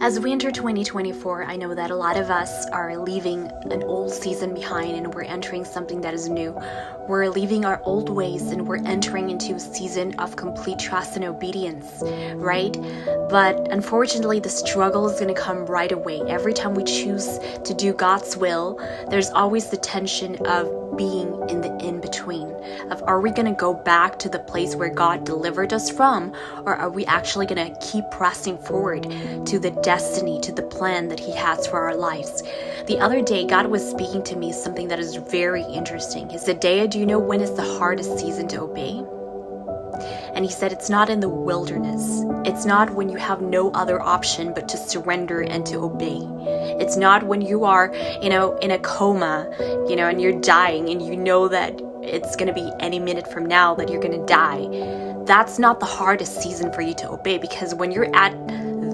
As we enter 2024, I know that a lot of us are leaving an old season behind and we're entering something that is new. We're leaving our old ways and we're entering into a season of complete trust and obedience, right? But unfortunately, the struggle is going to come right away. Every time we choose to do God's will, there's always the tension of being in the in-between, of are we going to go back to the place where God delivered us from, or are we actually going to keep pressing forward to the destiny, to the plan that He has for our lives? The other day, God was speaking to me something that is very interesting. He said, Dea, do you know when is the hardest season to obey? And He said, it's not in the wilderness. It's not when you have no other option but to surrender and to obey. It's not when you are, in a coma, and you're dying and you know that it's going to be any minute from now that you're going to die. That's not the hardest season for you to obey, because when you're at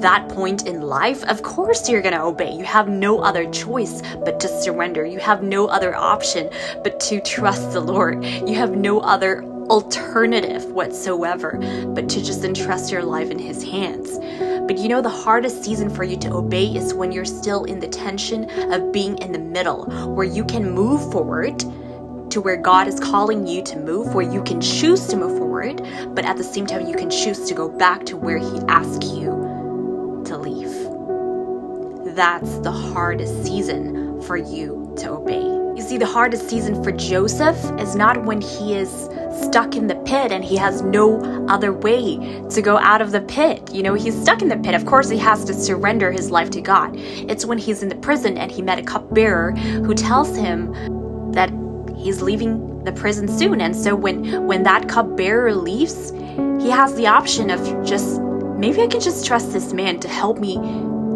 that point in life, of course you're going to obey. You have no other choice but to surrender. You have no other option but to trust the Lord. You have no other alternative whatsoever but to just entrust your life in His hands. But the hardest season for you to obey is when you're still in the tension of being in the middle, where you can move forward to where God is calling you to move, where you can choose to move forward, but at the same time you can choose to go back to where He asked you to leave. That's the hardest season for you to obey. You see, the hardest season for Joseph is not when he is stuck in the pit and he has no other way to go out of the pit. He's stuck in the pit. Of course, he has to surrender his life to God. It's when he's in the prison and he met a cupbearer who tells him that he's leaving the prison soon. And so when that cupbearer leaves, he has the option of maybe I can just trust this man to help me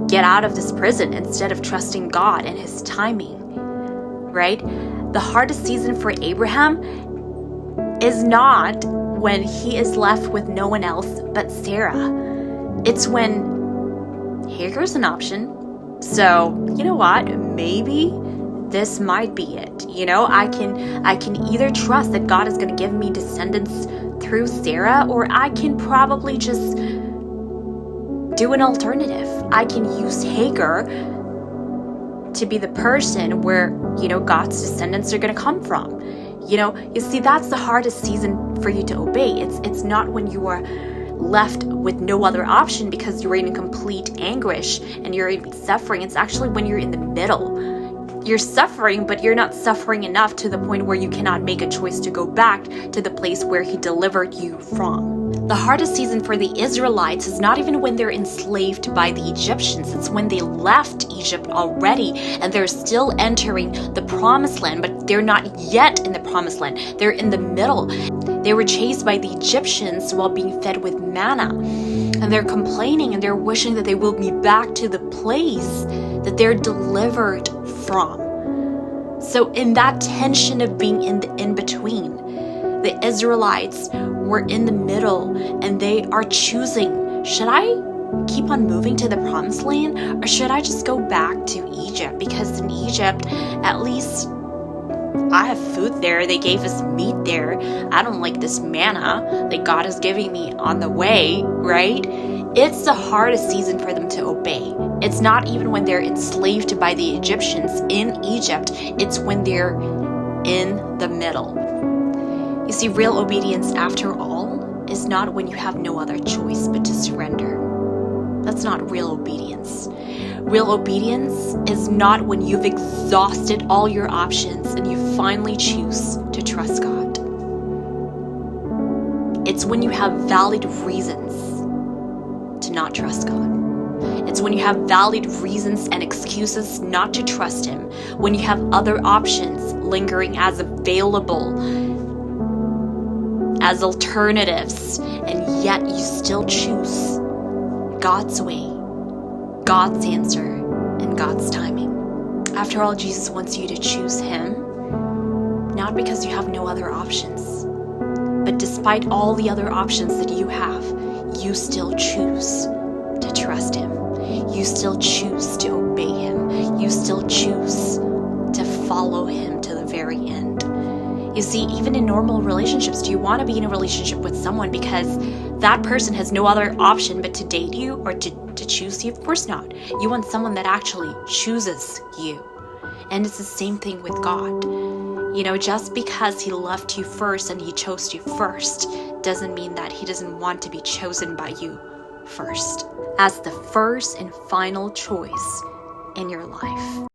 get out of this prison instead of trusting God and His timing, right? The hardest season for Abraham is not when he is left with no one else but Sarah. It's when Hagar's an option. So, you know what? Maybe this might be it. I can either trust that God is going to give me descendants through Sarah, or I can probably just do an alternative. I can use Hagar to be the person where, God's descendants are going to come from. You see, that's the hardest season for you to obey. It's not when you are left with no other option because you're in complete anguish and you're in suffering. It's actually when you're in the middle. You're suffering, but you're not suffering enough to the point where you cannot make a choice to go back to the place where He delivered you from. The hardest season for the Israelites is not even when they're enslaved by the Egyptians. It's when they left Egypt already and they're still entering the promised land, but they're not yet in the promised land. They're in the middle. They were chased by the Egyptians while being fed with manna. And they're complaining and they're wishing that they will be back to the place that they're delivered from. So in that tension of being in the in-between, the Israelites were in the middle and they are choosing, should I keep on moving to the promised land, or should I just go back to Egypt? Because in Egypt, at least I have food there. They gave us meat there. I don't like this manna that God is giving me on the way, right? It's the hardest season for them to obey. It's not even when they're enslaved by the Egyptians in Egypt. It's when they're in the middle. You see, real obedience, after all, is not when you have no other choice but to surrender. That's not real obedience. Real obedience is not when you've exhausted all your options and you finally choose to trust God. It's when you have valid reasons to not trust God. It's when you have valid reasons and excuses not to trust Him, when you have other options lingering as available, as alternatives, and yet you still choose God's way, God's answer, and God's timing. After all, Jesus wants you to choose Him, not because you have no other options, but despite all the other options that you have, you still choose to trust Him. You still choose to obey Him. You still choose to follow Him to the very end. You see, even in normal relationships, do you want to be in a relationship with someone because that person has no other option but to date you or to choose you? Of course not. You want someone that actually chooses you. And it's the same thing with God. Just because he loved you first and he chose you first doesn't mean that he doesn't want to be chosen by you first as the first and final choice in your life.